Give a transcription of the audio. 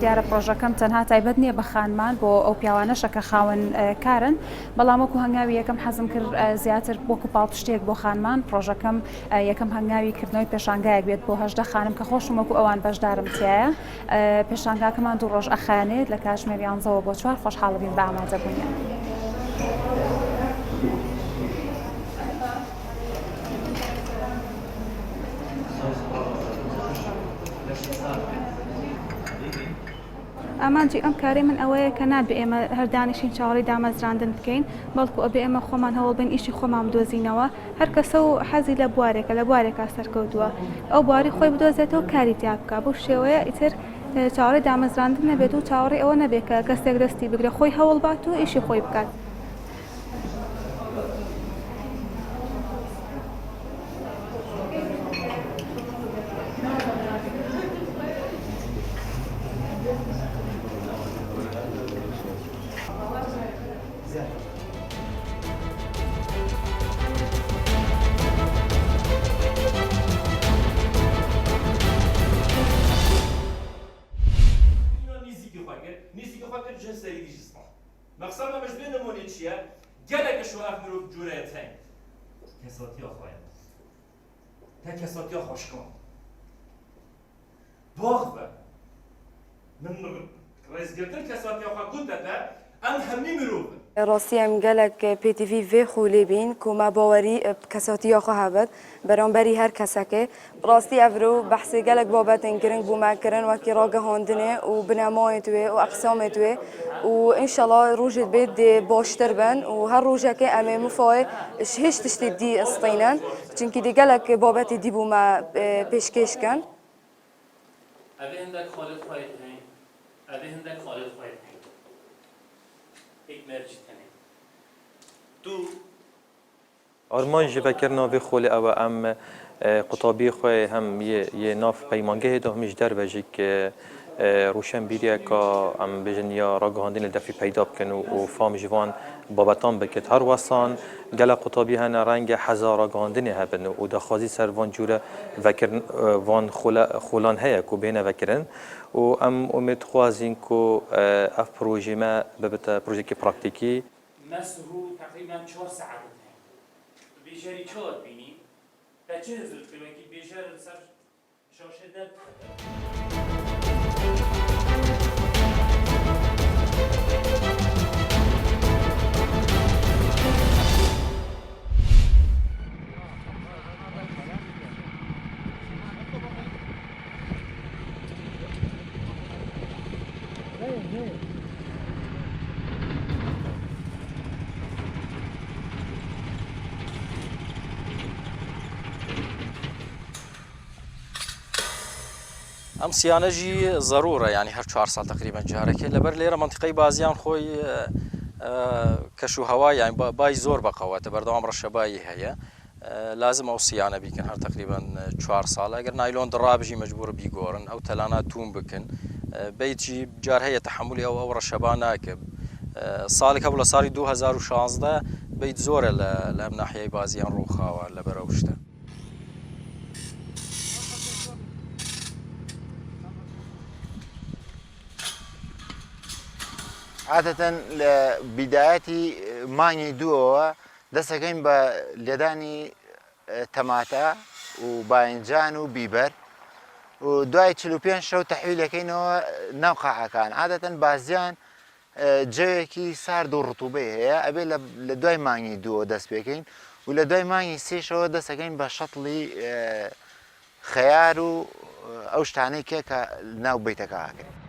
دیارە پرۆژەکەم تەنها تایبەت نییە بە خانمان بۆ ئەو پیاوانەشە کە خاوەن کارن بەڵام وەکو هەنگاوی یەکەم حەزم کرد زیاتر وەکو پاڵپشتێک بۆ خانمان پرۆژەکەم یەکەم هەنگاوی کردنەوەی پێشانگایەک بێت بۆ 18 خانم کە خۆشم وەکو ئەوان بەشدارم تایە پێشانگاکەمان 2 ڕۆژ ئەخانێت لە کاتژمێر 11 بۆ 4 خۆشحاڵ بین بە ئامادەبوونیان. ئامانجی ئەم کاری من ئەوەیە کە نابێ ئێمە هەردانیشین چاوەڕی دامەزراندن بکەین بەڵکو ئەبێ ئێمە خۆمان هەوڵ بین ئیشی خۆمان بدۆزینەوە هەر کەسە و حەزی لە بوارێکە لە بوارێکا سەرکەوتووە ئەو بواری خۆی بدۆزێتەوە کاری تیا بکە بۆ شێوەیە ئیتر چاوەڕی دامەزراندن نەبێت و چاوەڕی ئەوە نەبێت کە کەسێک دەستی بگرێ خۆی هەوڵ بات و ئیشی خۆی بکات. مقصدنا مش بين المونيتشيا جالك شو أفنرو جوريتين كساتي أخويا تا كساتي أخوشكم باخبة من رئيس قلت كساتي أخويا قلت ده أم همني مروبة راستی ام گلک پی تی وی خولی بین که ما باوری کساتی آخه هبد برانبری هر کسکه راستی افرو بحث گلک بابت انگرنگ بو مکرن و کی راگه هاندنه و بنمای توی و اقسام توی و ان شاء الله روجت بید باشتر بن و هر روجه که ام مفای هیچ تشتی دی استینن چونکی دی گلک بابت دی بو ما پیشکش کن. اوه هندک خالد خواهد هین اوه هندک خالد خواهد هین ایک مرجی تنه دو آرمان جی فکر ناوی خولی او ام قطابی خواه هم یه ناف پیمانگه ده همیش در بجی که روشن بیریه که ام بجن یا راگهاندین لدفی پیدا بکن و فام جوان بابتان بکت هر واسان گل قطابی هن رنگ هزار راگهاندین هبن و دخوازی سر وان جوره وکر وان خولان هیا که بینه وکرن و ام امید خوازین که اف پروژه ما ببت پروژه که پراکتیکی مسهو تقریبا 4 ساعت بیشتری چهار بینی تا چه هزار کیلومتر بیشتر سر شاشه در ام صيانه جي ضروره يعني هر 4 سال تقريبا جارك لبر ليره منطقه بازيان خوي كشو هوا يعني باي زور بقوات بردوام رشباي هي لازم او صيانه بيكن هر تقريبا 4 سال اگر نايلون درابجي مجبور بيغورن او تلانات توم بكن بيتجي جار هي تحملي او رشبا ناكب صالك قبل صار 2016 بيت زور لام ناحيه بازيان روخا ولا بروشته عادة لبدايتي ماني دو دەسەکەین بە لێدانی تەماتە و باینجان و بیبەر و دوای 45 شەو تەحویلەکەینەوە ناو قاعەکان عادەتەن بازیان جەوێکی سارد و ڕتوبەی هەیە ئەبێ لە دوای مانگی دووە دەست پێکەین و لە دوای مانگی سێشەوە دەسەکەین بە شەتڵی خەیار و ئەو شتانەی کێکە ناو بەیتەکەکەین.